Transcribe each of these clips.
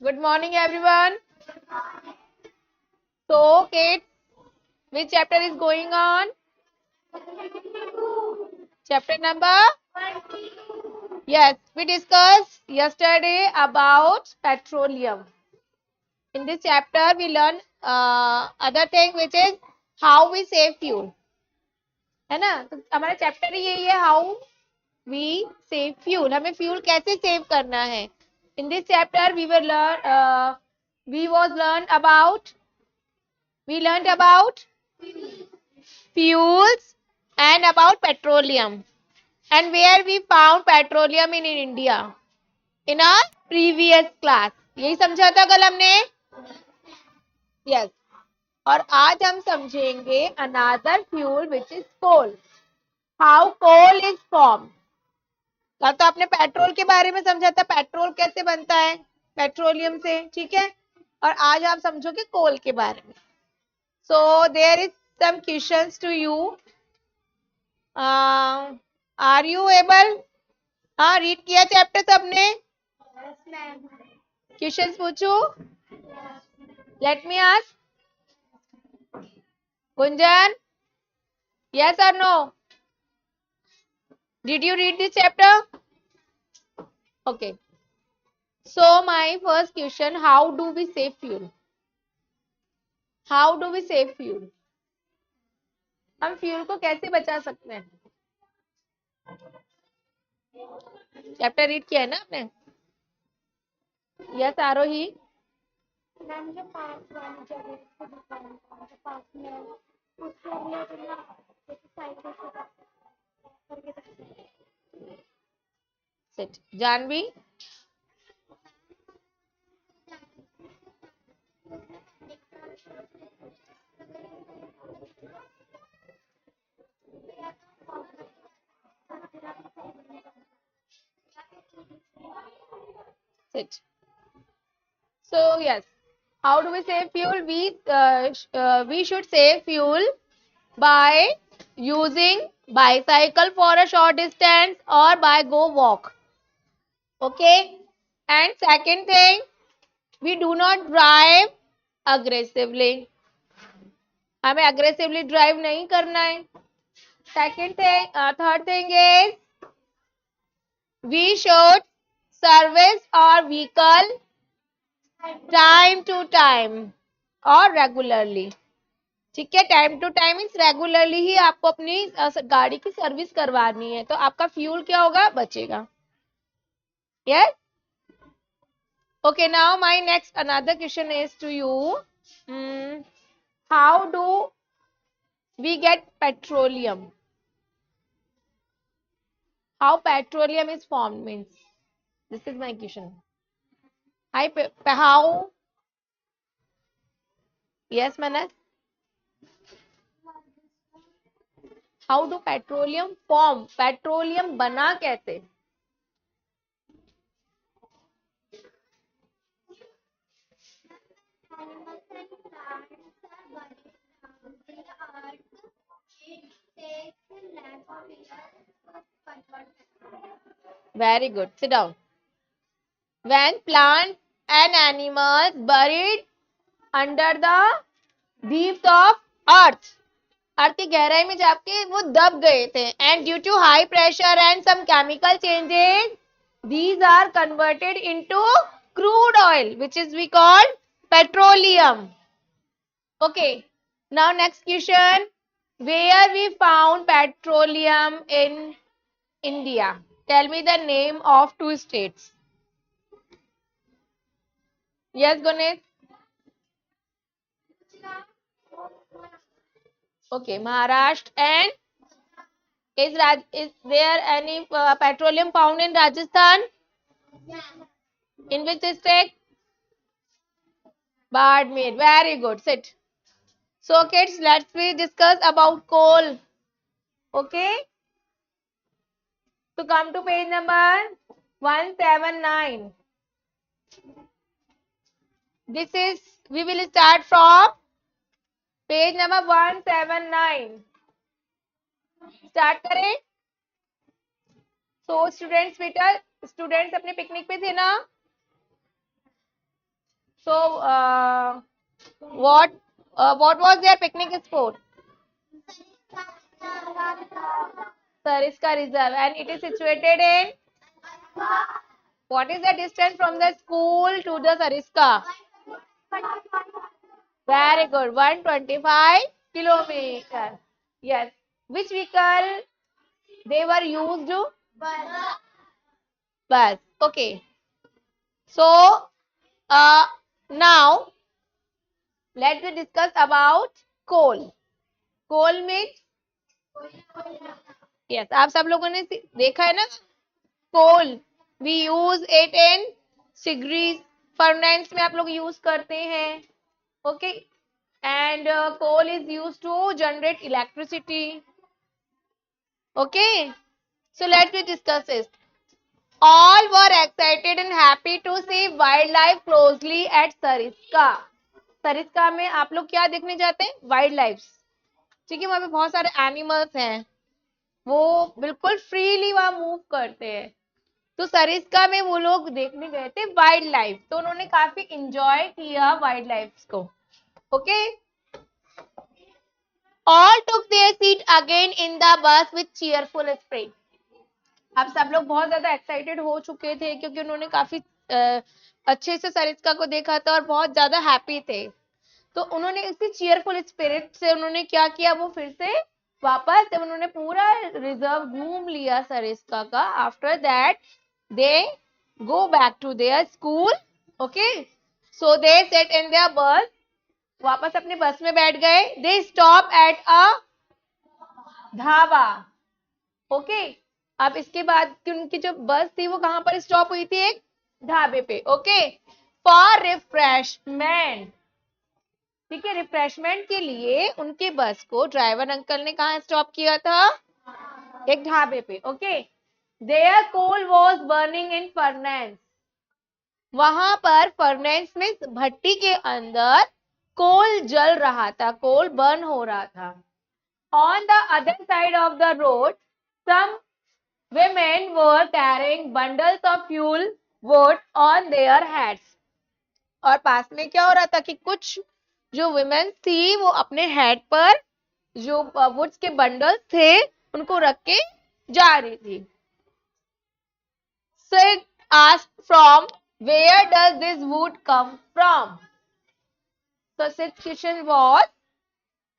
Good morning, everyone. So, Kate, which chapter is going on? Chapter number? Yes, we discussed yesterday about petroleum. In this chapter, we learn other thing which is how we save fuel. है ना? तो हमारा chapter ही यही है how we save fuel. हमें fuel कैसे save करना है. In this chapter, we learned about fuels and about petroleum and where we found petroleum in India in our previous class. यही समझा था कल हमने. Yes. और आज हम समझेंगे another fuel which is coal. How coal is formed. कल तो आपने पेट्रोल के बारे में समझा था, पेट्रोल कैसे बनता है पेट्रोलियम से, ठीक है. और आज आप समझोगे कोल के बारे में. So there is some questions to you. Are you able? हाँ, रीड किया चैप्टर सबने. क्वेश्चंस पूछू. Let me ask. Gunjan, yes or no? Did you read this chapter? Okay. So my first question, how do we save fuel? How do we save fuel? हम fuel को कैसे बचा सकते हैं. चैप्टर रीड किया है ना आपने. यस आरोही. मैम जो पास वाली जगह को दुकान का पास में उसके अगले दिन साइकिल करके set. Jahnavi. Sit. So yes, how do we save fuel? We should save fuel by using bicycle for a short distance or by go walk. Okay. And second thing, we do not drive aggressively. हमें aggressively drive नहीं करना है. Third thing is we should service our vehicle time to time और regularly. ठीक है. Time to time means regularly ही आपको अपनी गाड़ी की सर्विस करवानी है, तो आपका फ्यूल क्या होगा, बचेगा. Yes. Okay. Now my next another question is to you. How do we get petroleum. How petroleum is formed means this is my question. How. Yes Manas. How do petroleum form. Petroleum बना कैसे. Very good. Sit down. When plants and animals buried under the deeps of earth, अर्थ की गहराई में जाके वो दब गए थे, and due to high pressure and some chemical changes these are converted into crude oil which is we call petroleum. Okay. Now next question, where we found petroleum in India. Tell me the name of two states. Yes, Ganesh. Okay, Maharashtra. And is there any petroleum found in Rajasthan? In which district? Bardmer. Very good. Sit. So kids, let's we discuss about coal. Okay. So come to page number 179. This is, we will start from page number 179. Start करें. So students, बेटा students अपने picnic पे थे ना. So, what was their picnic spot? Sariska Reserve, and it is situated in. What is the distance from the school to the Sariska? Very good. 125 kilometers. Yes. Which vehicle they were used? Bus. Okay. So, now let's discuss about coal. Coal means, yes, आप सब लोगों ने देखा है ना, coal we use it in cigarettes, furnace में आप लोग use करते हैं, okay, and coal is used to generate electricity, okay. So let's discuss this. All were excited and happy to see wildlife closely at Sariska. Sariska में आप लोग क्या देखने जाते हैं? वाइल्ड लाइफ, ठीक है, वहां पे बहुत सारे एनिमल्स हैं, वो बिल्कुल फ्रीली वहां मूव करते हैं, तो सरिस्का में वो लोग देखने गए थे वाइल्ड लाइफ, तो उन्होंने काफी इंजॉय किया वाइल्ड लाइफ को, okay. All took there seat again in the bus with cheerful spirit. अब सब लोग बहुत ज्यादा एक्साइटेड हो चुके थे क्योंकि उन्होंने काफी अच्छे से सरिस्का को देखा था और बहुत ज्यादा हैप्पी थे, तो उन्होंने इसी चीयरफुल स्पिरिट से उन्होंने क्या किया, वो फिर से वापस जब उन्होंने पूरा रिजर्व घूम लिया सरिस्का का, after that they go back to their school, okay. So they sat in their bus, वापस अपने बस में बैठ गए। They stop at a dhaba, okay. अब इसके बाद उनकी जो बस थी वो कहां पर स्टॉप हुई थी? एक ढाबे पे, ओके, फॉर रिफ्रेशमेंट, ठीक है। रिफ्रेशमेंट के लिए उनके बस को ड्राइवर अंकल ने कहा स्टॉप किया था? एक ढाबे पे, okay. There coal was burning in furnace, वहां पर फर्नेस में भट्टी के अंदर कोल जल रहा था, कोल बर्न हो रहा था। On the other side of the road some women were carrying bundles of fuel wood on their heads, और पास में क्या हो रहा था कि कुछ जो वुमेन थी वो अपने हेड पर जो वुड्स के बंडल्स थे उनको रख के जा रही थी। Sid asked from where does this wood come from? So Sid's question was,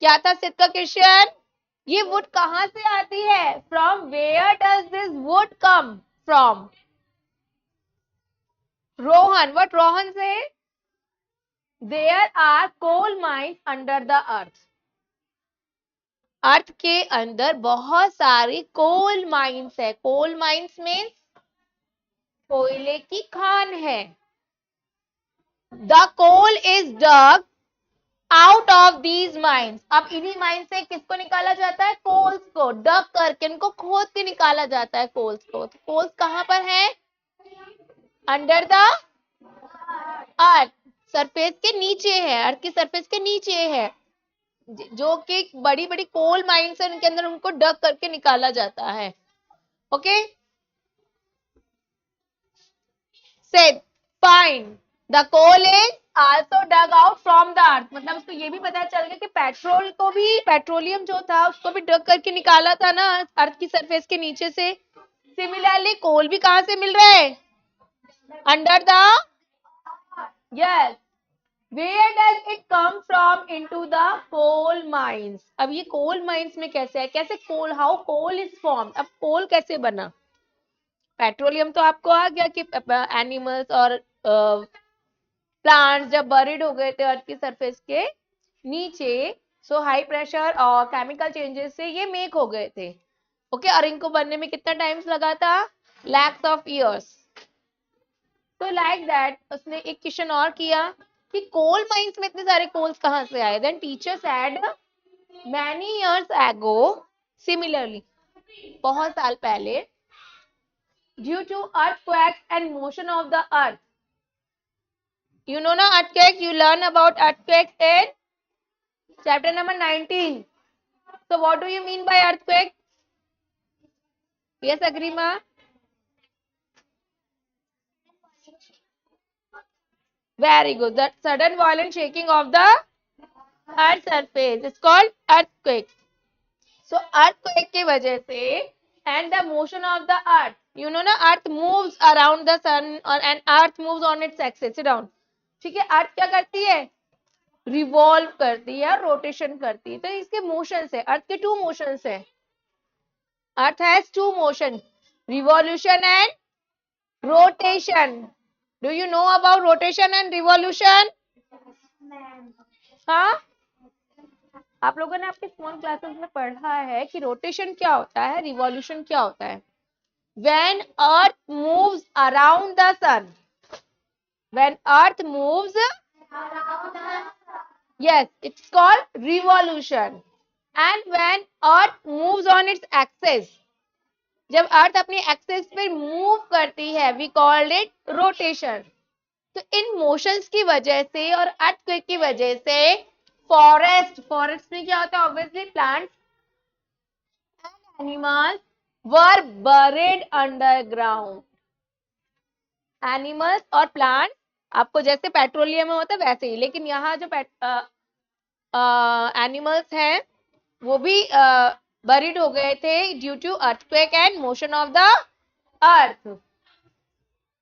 क्या था सिद का क्वेश्चन? ये वुड कहां से आती है? From where does this wood come from? Rohan, what Rohan said? There are coal mines under the earth. अर्थ के अंदर बहुत सारी कोल माइंस है। कोल माइंस मीन्स कोयले की खान है। The coal is dug out of these mines, अब इन्हीं माइंस से किसको निकाला जाता है? कोल्स को, डग करके इनको खोद के निकाला जाता है कोल्स को। तो कोल्स कहां पर है? अंडर द अर्थ, सरफेस के नीचे है, अर्थ की सरफेस के नीचे है, जो कि बड़ी बड़ी कोल माइंस है उनके अंदर उनको डग करके निकाला जाता है, okay. Said fine the coal is also dug out from the earth, मतलब उसको ये भी पता चल गया कि पेट्रोल को भी, पेट्रोलियम जो था उसको भी डग करके निकाला था ना अर्थ की सरफेस के नीचे से। सिमिलरली कोल भी कहां से मिल रहा है? Under the, yes. Where does it come from into the coal mines? अब ये coal mines में कैसे है? कैसे coal, how coal is formed? अब coal कैसे बना? पेट्रोलियम तो आपको आ गया कि एनिमल्स और प्लांट्स जब बरीड हो गए थे अर्थ की सरफेस के नीचे, सो हाई प्रेशर और केमिकल चेंजेस से ये मेक हो गए थे, ओके। और इनको बनने में कितना टाइम्स लगा था? Lakhs of years. तो लाइक दैट उसने एक क्वेश्चन और किया कि कोल माइंस में इतने सारे कोल्स कहां से आए? Then teacher said many years ago, similarly बहुत साल पहले, due to earthquakes and motion of the earth, you know na earthquake, you learn about earthquake in chapter number 19. So what do you mean by earthquake? Yes, Agrima? Very good. That sudden violent shaking of the earth surface is called earthquake. So earthquake की वजह से and the motion of the earth, you know ना, earth moves around the sun and earth moves on its axis. Sit down. ठीक है, अर्थ क्या करती है, revolve करती है, रोटेशन करती है. तो इसके मोशंस है, अर्थ के टू मोशंस है. Earth has two motion, revolution and rotation. Do you know about rotation and revolution? हाँ, आप लोगों ने आपके स्मॉल क्लासेस में पढ़ा है कि रोटेशन क्या होता है, रिवॉल्यूशन क्या होता है. When earth moves around the sun, when earth moves, yes, it's called revolution. And when earth moves on its axis, जब अर्थ अपनी एक्सिस पे मूव करती है, वी कॉल्ड इट रोटेशन. तो इन मोशंस की वजह से और अर्थक्वेक की वजह से फॉरेस्ट में क्या होता है, obviously plants and animals were buried underground. Animals और प्लांट्स आपको जैसे पेट्रोलियम में होता है वैसे ही, लेकिन यहाँ जो एनिमल्स हैं वो भी बरीड हो गए थे due to earthquake and motion of the earth.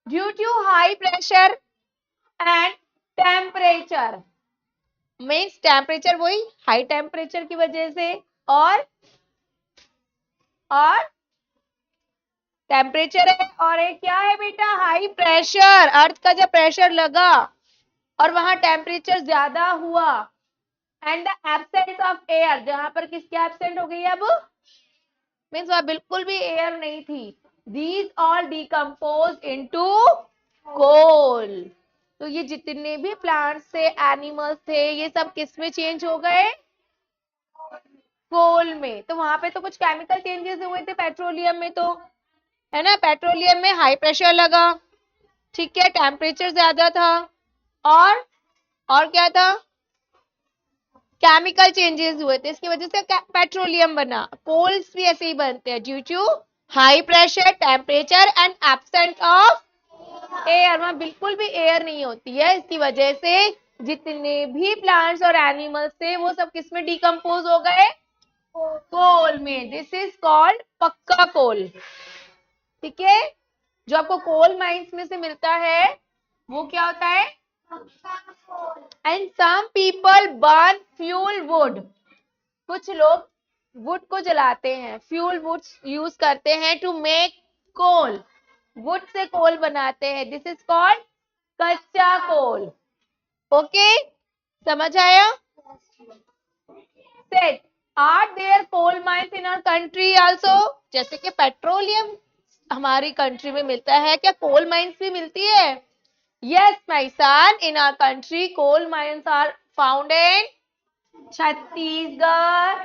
Due to high pressure and temperature, means temperature वही हाई टेम्परेचर की वजह से, और टेम्परेचर है, और एक क्या है बेटा, हाई प्रेशर. अर्थ का जब प्रेशर लगा और वहां टेम्परेचर ज्यादा हुआ, and the absence of air, जहां पर किसकी एब्सेंट हो गई अब, मीन्स वहां बिल्कुल भी एयर नहीं थी. These all decompose into coal. तो ये जितने भी प्लांट्स थे, एनिमल्स थे, ये सब किस में चेंज हो गए, कोल में. तो वहां पे तो कुछ केमिकल चेंजेस हुए थे पेट्रोलियम में, तो है ना, पेट्रोलियम में हाई प्रेशर लगा, ठीक है, टेम्परेचर ज्यादा था, और क्या था, केमिकल चेंजेस हुए थे, इसकी वजह से पेट्रोलियम बना. कोल्स भी ऐसे ही बनते हैं due to high pressure, temperature and absent of air. वहां बिल्कुल भी एयर नहीं होती है, इसकी वजह से जितने भी प्लांट्स और एनिमल्स थे वो सब किस में डिकम्पोज हो गए, कोल में. दिस इज कॉल्ड पक्का कोल. ठीक है, जो आपको कोल माइंस में से मिलता है वो क्या होता है, and some people burn fuel wood. कुछ लोग वुड को जलाते हैं, फ्यूल वुड यूज करते हैं to make coal. Would say कोल बनाते हैं, दिस इज कॉल्ड कच्चा कोल. ओके, समझ आया? Set, are there coal mines in our country also? जैसे कि पेट्रोलियम हमारी कंट्री में मिलता है, क्या कोल माइंस भी मिलती है? Yes my son, in our country coal mines are found in Chhattisgarh,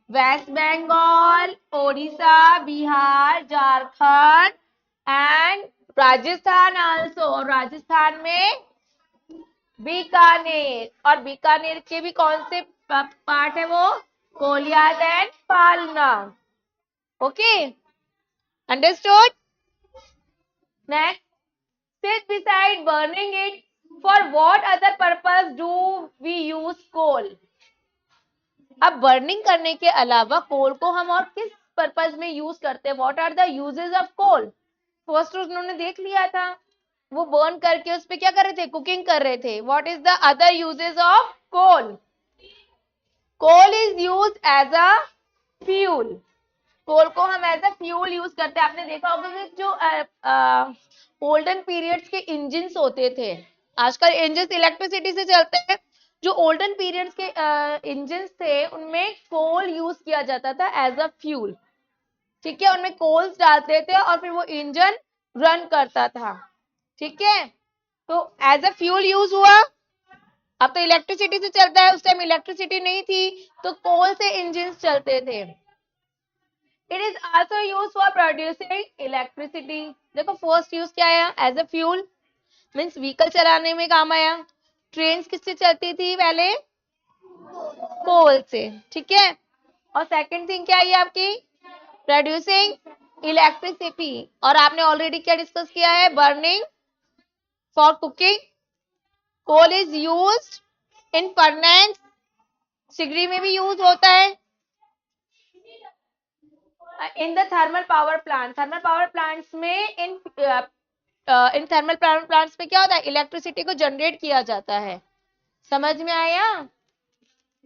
west Bengal, Odisha, Bihar, Jharkhand and Rajasthan also. और राजस्थान में बीकानेर, और बीकानेर के भी कौन से पार्ट है वो, कोलियाद एंड पालना. Okay, understood? Next, sit beside burning it, for what other purpose do we use coal? अब बर्निंग करने के अलावा कोल को हम और किस पर्पज में यूज करते हैं, what are the uses of coal? First उन्होंने देख लिया था, वो बर्न करके उस पे क्या कर रहे थे, कुकिंग कर रहे थे. What is the other uses of coal? Coal is use as a fuel. Coal को हम एज अ फ्यूल यूज करते हैं. आपने देखा होगा कि जो ओल्डन पीरियड्स के इंजिन्स होते थे, आजकल इंजिन्स इलेक्ट्रिसिटी से चलते हैं, जो ओल्डन पीरियड्स के इंजिन्स थे उनमें कोल यूज किया जाता था एज अ फ्यूल. ठीक है, उनमें कोल्स डालते थे और फिर वो इंजन रन करता था. ठीक है, तो एज अ फ्यूल यूज हुआ. अब तो इलेक्ट्रिसिटी से चलता है, उस टाइम इलेक्ट्रिसिटी नहीं थी तो कोल से इंजिन चलते थे. It is also use for producing electricity. देखो फर्स्ट यूज क्या आया, as a fuel, means vehicle चलाने में काम आया. ट्रेन किससे चलती थी पहले, कोल से. ठीक है, और सेकंड थिंग क्या आई आपकी, प्रोड्यूसिंग इलेक्ट्रिसिटी. और आपने ऑलरेडी क्या डिस्कस किया है, burning for cooking coal is used in furnace, सिगड़ी में भी यूज होता है। In the thermal power plants में इन थर्मल पावर प्लांट्स में क्या होता है, इलेक्ट्रिसिटी को जनरेट किया जाता है। समझ में आया?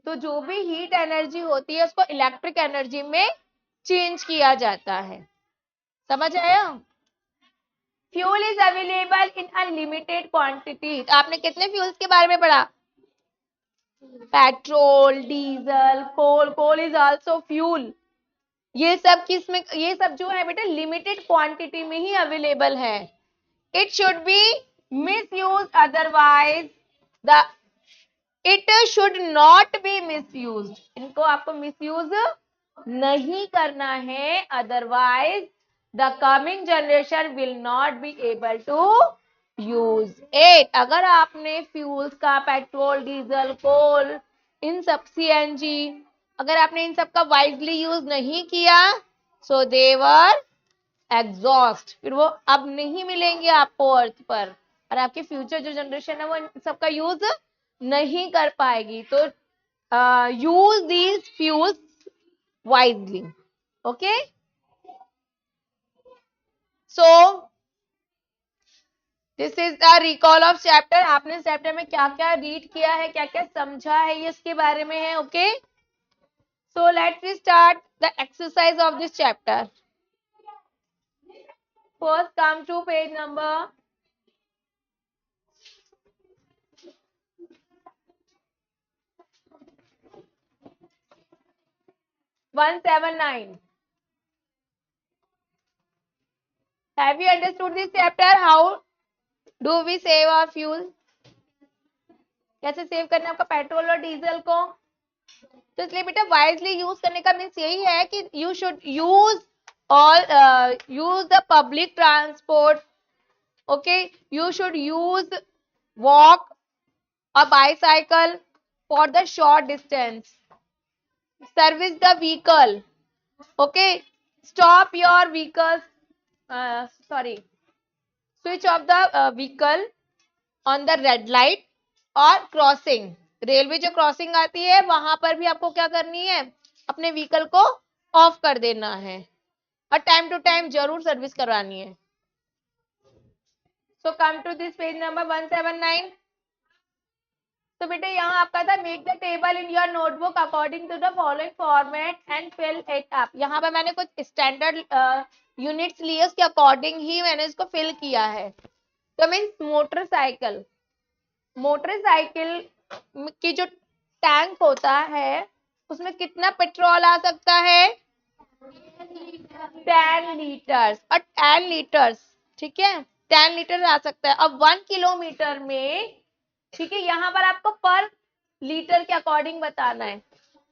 तो जो भी हीट एनर्जी होती है उसको इलेक्ट्रिक एनर्जी में चेंज किया जाता है। समझ आया? Fuel is available in unlimited quantity. आपने कितने फ्यूल्स के बारे में पढ़ा? Petrol, diesel, coal is also fuel. ये सब ये सब जो है बेटा लिमिटेड क्वांटिटी में ही अवेलेबल है। It should be misuse, otherwise the it should not be misuse. इनको आपको मिसयूज नहीं करना है, otherwise the coming generation will not be able to use it. अगर आपने फ्यूल्स का, पेट्रोल, डीजल, कोल, इन सब, सीएनजी, अगर आपने इन सब का वाइजली यूज नहीं किया, सो देवर एग्जॉस्ट, फिर वो अब नहीं मिलेंगे आपको अर्थ पर, और आपकी फ्यूचर जो जनरेशन है वो इन सबका यूज नहीं कर पाएगी। तो use these fuels wisely. Okay, so this is the recall of chapter. आपने इस चैप्टर में क्या क्या रीड किया है, क्या क्या समझा है, ये इसके बारे में है। Okay, so let's we start the exercise of this chapter. First come to page number 179. Have you understood this chapter? How do we save our fuel? कैसे सेव करना है आपका पेट्रोल और डीजल को? तो इसलिए बेटा वाइजली यूज करने का मीन्स यही है कि यू शुड यूज और use the public transport. Okay, you should use walk or bicycle for the short distance. Service the vehicle. Okay, stop your vehicles. Switch off the vehicle on the red light और crossing, railway जो crossing आती है वहां पर भी आपको क्या करनी है, अपने व्हीकल को ऑफ कर देना है और टाइम टू टाइम जरूर सर्विस करवानी है। So come to this page number 179। तो बेटे यहाँ आपका था make the table in your notebook according to the following format and fill it up. यहाँ पर मैंने कुछ स्टैंडर्ड यूनिट्स लिए, उसके अकॉर्डिंग ही मैंने इसको फिल किया है। तो मीन्स मोटरसाइकिल की जो टैंक होता है उसमें कितना पेट्रोल आ सकता है? 10 लीटर्स और 10 लीटर्स, ठीक है, 10 लीटर आ सकता है। अब 1 किलोमीटर में, ठीक है, यहाँ पर आपको पर लीटर के अकॉर्डिंग बताना है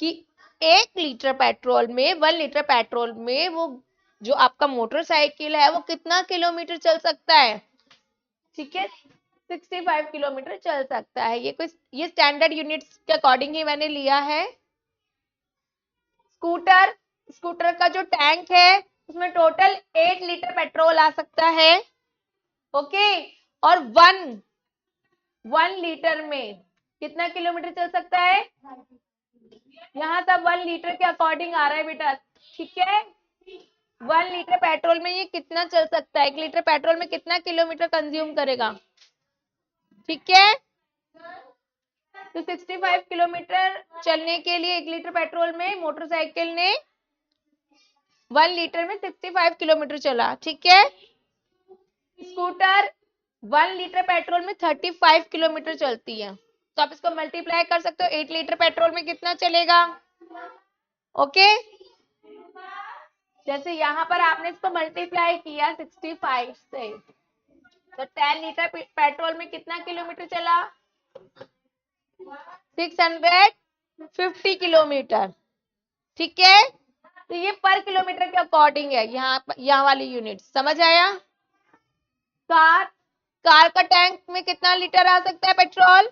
कि 1 लीटर पेट्रोल में, 1 लीटर पेट्रोल में वो जो आपका मोटरसाइकिल है वो कितना किलोमीटर चल सकता है? ठीक है, 65 किलोमीटर चल सकता है। ये स्टैंडर्ड यूनिट्स के अकॉर्डिंग ही मैंने लिया है। स्कूटर का जो टैंक है उसमें टोटल 8 लीटर पेट्रोल आ सकता है। ओके, और 1 लीटर में कितना किलोमीटर चल सकता है? यहाँ सब 1 लीटर के अकॉर्डिंग आ रहा है बेटा, ठीक है। 1 लीटर पेट्रोल में ये कितना चल सकता है? 1 लीटर पेट्रोल में कितना किलोमीटर कंज्यूम करेगा? ठीक है, तो 65 किलोमीटर चलने के लिए 1 लीटर पेट्रोल में मोटरसाइकिल ने 1 लीटर में 65 किलोमीटर चला, ठीक है। स्कूटर 1 लीटर पेट्रोल में 35 किलोमीटर चलती है, तो आप इसको मल्टीप्लाई कर सकते हो, 8 लीटर पेट्रोल में कितना चलेगा? ओके, जैसे यहाँ पर आपने इसको मल्टीप्लाई किया 65 से, तो 10 लीटर पेट्रोल में कितना किलोमीटर चला? 650 किलोमीटर, ठीक है। तो ये पर किलोमीटर के अकॉर्डिंग है, यहाँ वाली यूनिट। समझ आया? कार का टैंक में कितना लीटर आ सकता है पेट्रोल?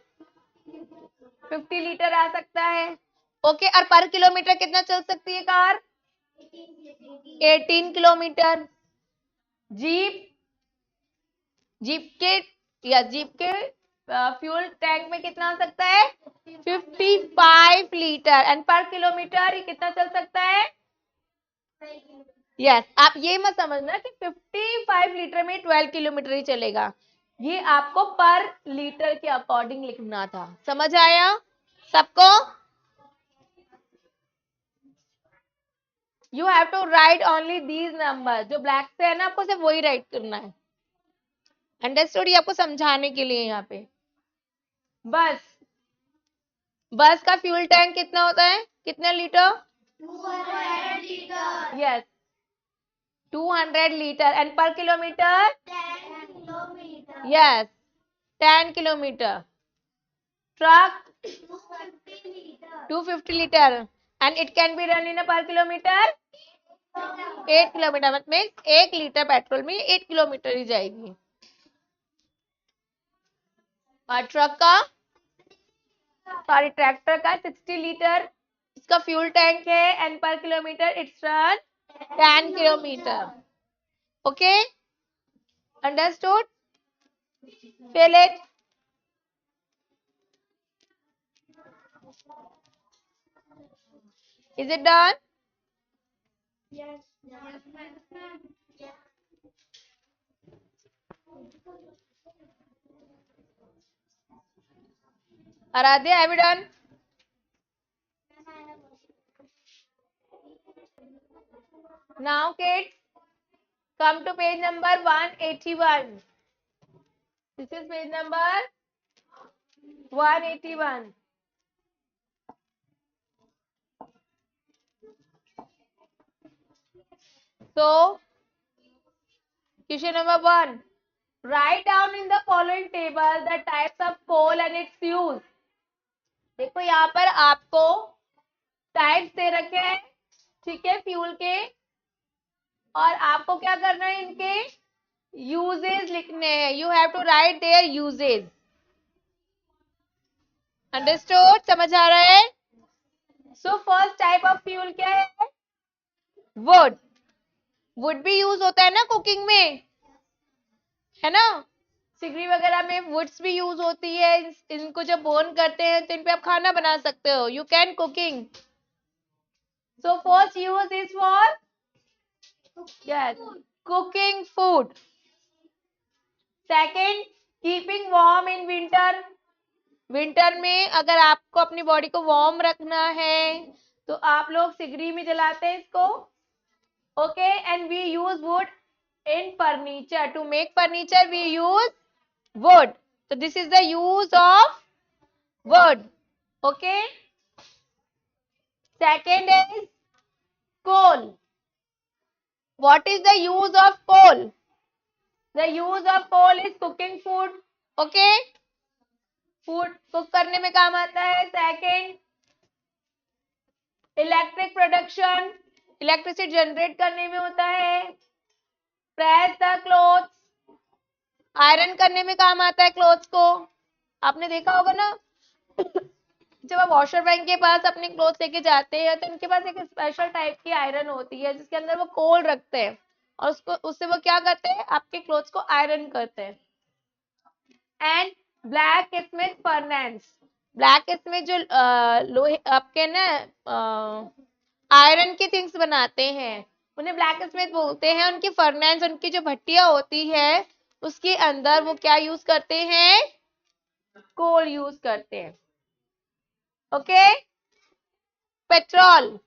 50 लीटर आ सकता है। ओके, और पर किलोमीटर कितना चल सकती है कार? 18 किलोमीटर। जीप के फ्यूल टैंक में कितना हो सकता है 55 लीटर एंड पर किलोमीटर ये कितना चल सकता है यस आप ये मत समझना कि 55 लीटर में 12 किलोमीटर ही चलेगा ये आपको पर लीटर के अकॉर्डिंग लिखना था समझ आया सबको you have to write only these number जो ब्लैक से है ना आपको सिर्फ वही राइट करना है अंडरस्टूड ये आपको समझाने के लिए यहाँ पे बस बस का फ्यूल टैंक कितना होता है कितने litre 200 litre yes 200 litre and per kilometre 10 kilometre yes 10 kilometre truck 250 litre and it can be run in a per kilometer 8 kilometre मतलब 1 लीटर पेट्रोल में 8 किलोमीटर ही जाएगी और ट्रक का सॉरी ट्रैक्टर का 60 लीटर इसका फ्यूल टैंक है and per kilometre it's run 10 kilometre okay understood fill it Is it done? Yes. Aradhya, have you done? Now, kids, come to page number 181. This is page number 181. So, question number 1. Write down in the following table the types of coal and its use. देखो यहाँ पर आपको types दे रखे हैं ठीक है fuel के और आपको क्या करना है इनके यूजेस लिखने हैं you have to write their uses understood समझ आ रहा है so first type of fuel क्या है वुड वुड भी यूज होता है ना कुकिंग में है ना सिगरी वगैरह में वुड्स भी यूज होती है इनको जब बर्न करते हैं तो इन पे आप खाना बना सकते हो you can cooking so first use is for yes cooking food second keeping warm in winter winter में अगर आपको अपनी बॉडी को वार्म रखना है तो आप लोग सिगरी में जलाते हैं इसको okay and we use wood in furniture to make furniture we use wood so this is the use of wood okay second is coal what is the use of coal the use of coal is cooking food okay food cook करने में काम आता है second electric production electricity generate करने में होता है press the clothes iron करने में काम आता है क्लोथ्स को आपने देखा होगा ना जब आप वॉशर बैंक के पास अपने क्लोथ्स लेके जाते हैं तो उनके पास एक स्पेशल टाइप की आयरन होती है जिसके अंदर वो कोल रखते हैं और उसको उससे वो क्या करते हैं आपके क्लोथ्स को आयरन करते हैं and black Smith furnace black Smith जो लोहे आपके ना आयरन की थिंग्स बनाते हैं उन्हें ब्लैक स्मिथ बोलते हैं उनकी फर्नेस उनकी जो भट्टियां होती है उसके अंदर वो क्या यूज करते हैं कोल यूज करते हैं ओके पेट्रोल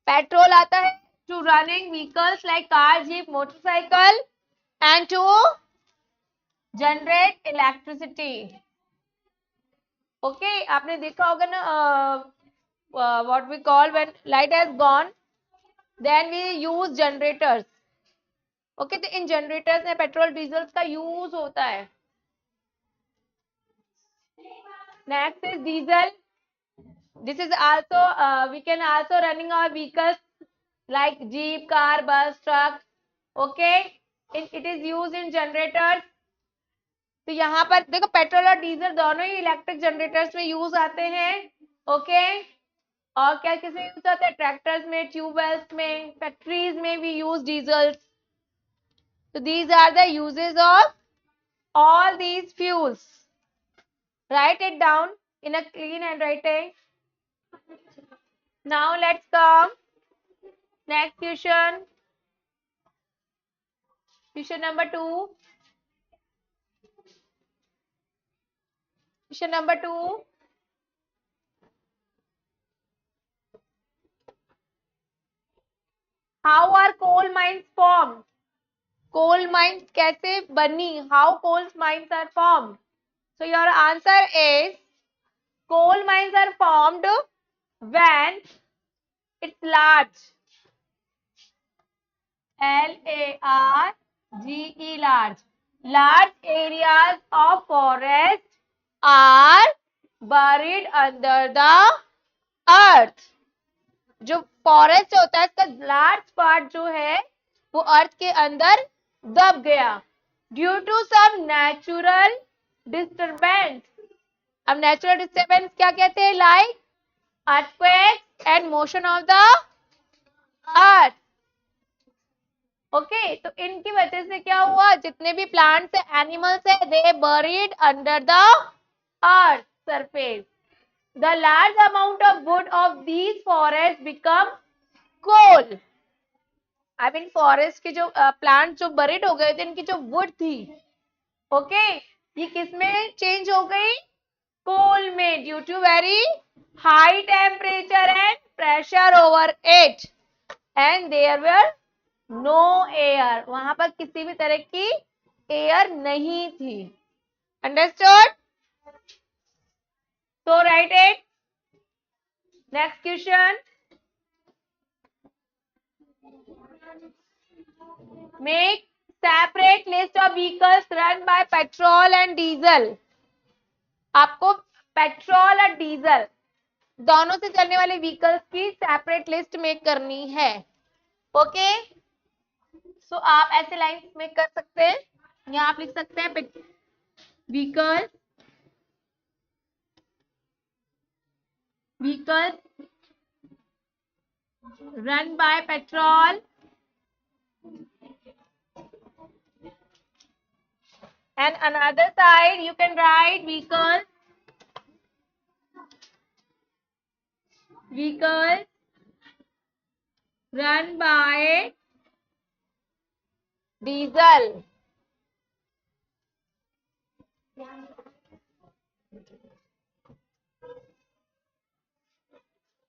पेट्रोल आता है to running vehicles like car jeep motorcycle and to generate electricity okay आपने देखा होगा ना what we call when light has gone then we use generators okay तो इन जनरेटर्स में पेट्रोल डीजल का यूज होता है next is diesel this is also we can also running our vehicles like jeep car bus truck okay it is use in generators तो यहाँ पर देखो पेट्रोल और डीजल दोनों ही इलेक्ट्रिक जनरेटर्स में यूज आते हैं ओके और क्या किसमें यूज होता है ट्रैक्टर्स में ट्यूबवेल्स में फैक्ट्रीज में भी use diesels So these are the uses of all these fuels. Write it down in a clean handwriting. Now let's come next question. Question number 2. Question number 2. How are coal mines formed? Coal mines कैसे बनी? How coal mines are formed? So your answer is coal mines are formed when it's large. Large. Large areas of forest are buried under the earth. जो forest होता है इसका large part जो है वो अर्थ के अंदर दब गया due to some natural disturbance. अब नेचुरल डिस्टरबेंस क्या कहते हैं? Like earthquake and motion of the earth. Okay, तो इनकी वजह से क्या हुआ? जितने भी प्लांट्स है, एनिमल्स है, they buried under the earth surface. The large amount of wood of these forests become coal. I mean forest के जो प्लांट जो बरीड हो गए थे, इनकी जो वुड थी, ओके, ये किस में चेंज हो गई? कोल में, due to very high temperature and pressure over it and there were no air. वहां पर किसी भी तरह की एयर नहीं थी. Understood? So write it. Next question. Make separate list of vehicles run by petrol and diesel. आपको petrol और डीजल दोनों से चलने वाले व्हीकल्स की सेपरेट लिस्ट मेक करनी है. ओके, सो आप ऐसे लाइंस मेक कर सकते हैं. यहाँ आप लिख सकते हैं vehicles run by petrol and another side you can write vehicles run by diesel.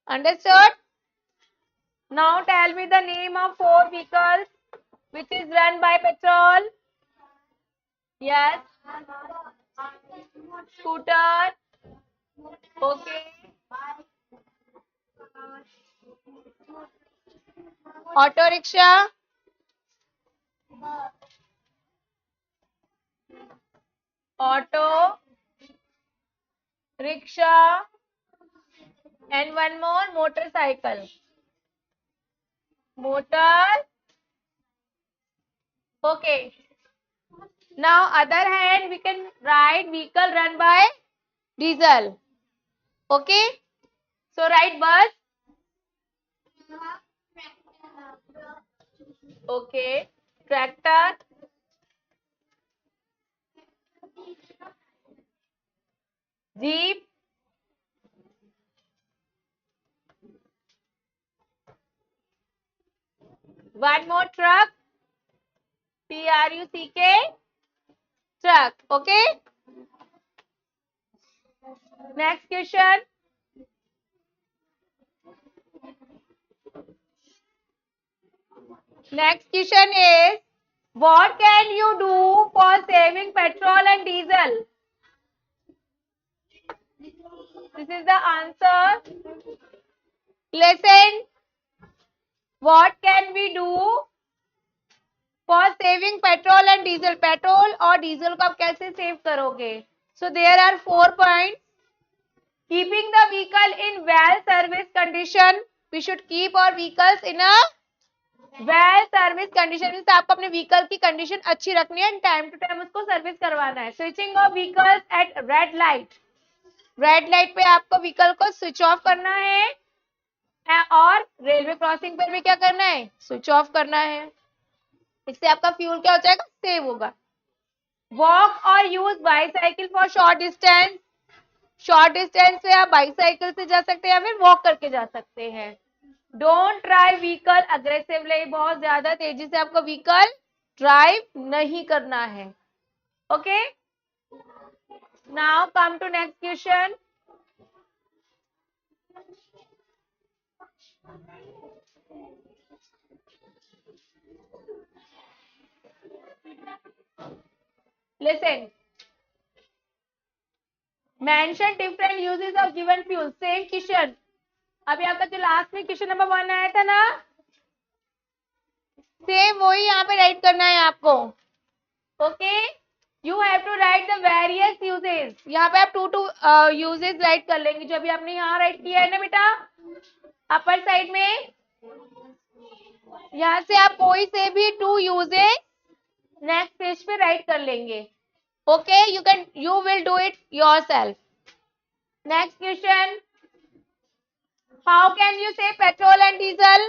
Understood? Now tell me the name of 4 vehicles which is run by petrol. Yes. Scooter. Okay. Auto rickshaw. Auto rickshaw. And one more, motorcycle. Motor. Okay. Now other hand we can write vehicle run by diesel. Okay. So write bus. Okay. Tractor. Jeep. One more truck. Truck. Truck. Okay. Next question. Next question is, what can you do for saving petrol and diesel? This is the answer. Listen. What can we do for saving petrol and diesel? Petrol और diesel को आप कैसे save करोगे? So there are 4 points. Keeping the vehicle in well service condition. We should keep our vehicles in a well service condition. Means आपको अपने vehicle की condition अच्छी रखनी है, टाइम टू टाइम उसको सर्विस करवाना है. Switching off vehicles at red light. Red light पे आपको व्हीकल को स्विच ऑफ करना है और रेलवे क्रॉसिंग पर भी क्या करना है? स्विच ऑफ करना है. इससे आपका फ्यूल क्या हो जाएगा? सेव होगा. वॉक और use bicycle for short distance. Short distance से आप बाईसाइकिल से जा सकते हैं या फिर वॉक करके जा सकते हैं। डोंट ड्राइव व्हीकल अग्रेसिवली, बहुत ज्यादा तेजी से आपको व्हीकल ड्राइव नहीं करना है। Okay, now come to next question. Listen, mention different uses of given fuel. Same question, अभी आपका जो लास्ट में क्वेश्चन नंबर 1 आया था ना, सेम वही यहाँ पे राइट करना है आपको। Okay, you have to write the various uses. यहाँ पे आप टू यूजेस राइट कर लेंगे, जो अभी आपने यहाँ राइट किया है ना बेटा अपर साइड में, यहाँ से आप कोई से भी 2 यूजेस नेक्स्ट पेज पे राइट कर लेंगे। Okay, you will do it yourself. Next question, how can you say petrol and diesel?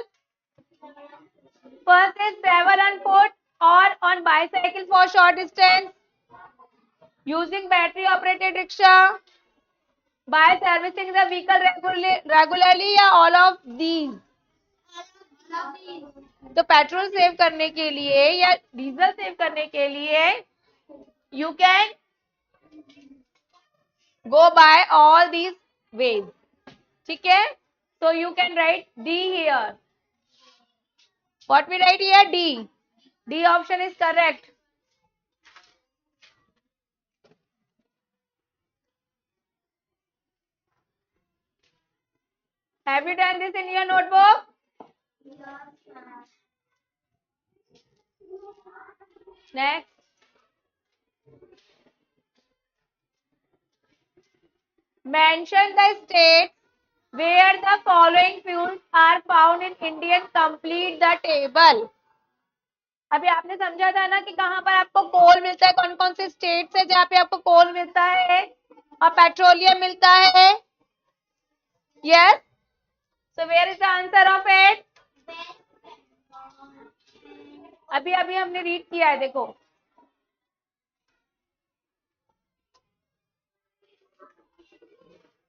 First is travel on foot or on bicycle for short distance, using battery operated rickshaw, by servicing the vehicle regularly, या all of these? तो petrol save करने के लिए या diesel save करने के लिए you can go by all these ways. ठीक है, so you can write D here. What we write here? D. D option is correct. Have you done this in your notebook? Next. Mention the states where the following fuels are found in Indian. Complete the table. अभी आपने समझा था ना कि कहाँ पर आपको कोल मिलता है, कौन कौन से स्टेट्स है जहाँ पे आपको कोल मिलता है और पेट्रोलियम मिलता है। Yes, so where is the answer of it? अभी अभी हमने रीड किया है, देखो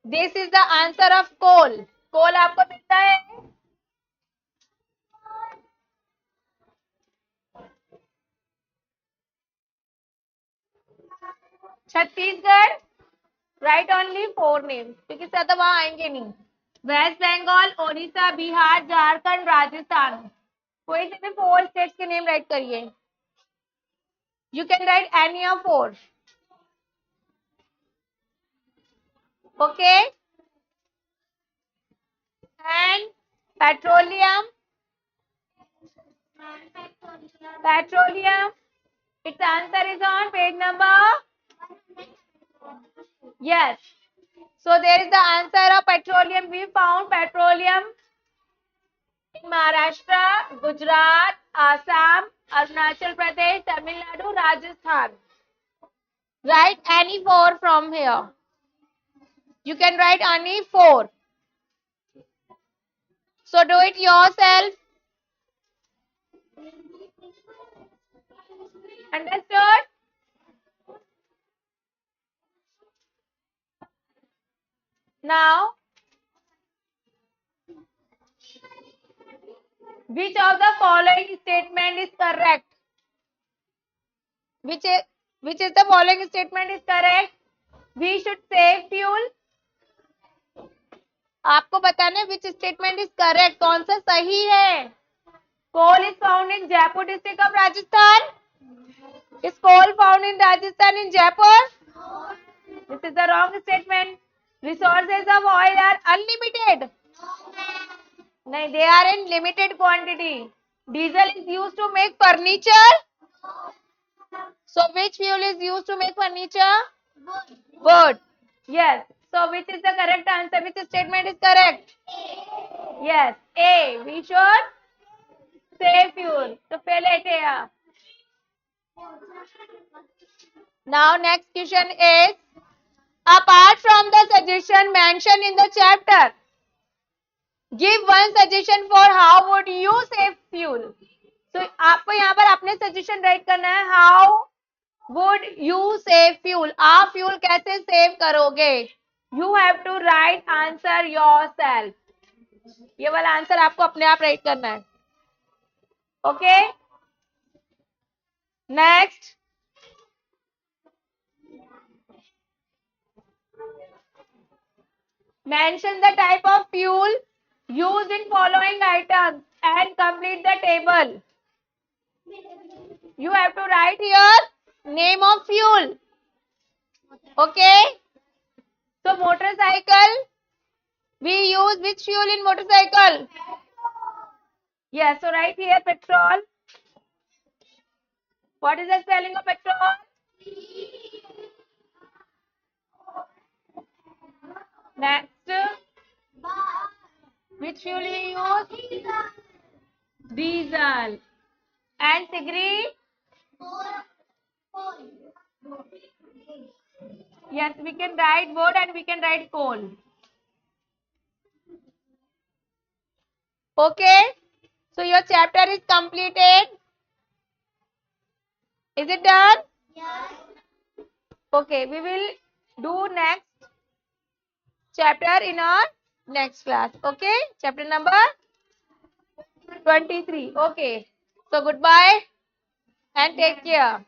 this is the answer of coal. Coal आपको मिलता है छत्तीसगढ़, राइट ओनली 4 नेम्स, क्योंकि ज्यादा वहां आएंगे नहीं। वेस्ट बंगाल, ओडिशा, बिहार, झारखंड, राजस्थान, कोई से भी 4 स्टेट्स के नेम राइट करिए। You can write any of 4। Okay, and petroleum, its answer is on page number, yes, so there is the answer of petroleum. We found petroleum in Maharashtra, Gujarat, Assam, Arunachal Pradesh, Tamil Nadu, Rajasthan. Write any 4 from here. You can write any 4. So do it yourself. Understood? Now, which of the following statement is correct? Which is the following statement is correct? We should save fuel. आपको बताना है which statement is correct, कौन सा सही है। Coal is found in Jaipur district of Rajasthan. Is coal found in Rajasthan in Jaipur? This is the wrong statement. Resources of oil are unlimited. No, they are in limited quantity. Diesel is used to make furniture. So which fuel is used to make furniture? Wood. Yes. So which is the correct answer? Which statement is correct? Yes, A. We should save fuel. So fill it here. Now next question is, apart from the suggestion mentioned in the chapter, give one suggestion for how would you save fuel. So आपको यहाँ पर अपने suggestion right करना है, how would you save fuel? आप fuel कैसे save करोगे? You have to write answer yourself. ये वाला आंसर आपको अपने आप राइट करना है. Okay, next. Mention the type of fuel used in following items and complete the table. You have to write here name of fuel. Okay. So motorcycle, we use which fuel in motorcycle? Yes, so write here petrol. What is the spelling of petrol? Next, which fuel we use? Diesel. And cigarette? Yes, we can write wood and we can write coal. Okay, so your chapter is completed. Is it done? Yes. Okay, we will do next chapter in our next class. Okay, chapter number 23. Okay, so goodbye and take care.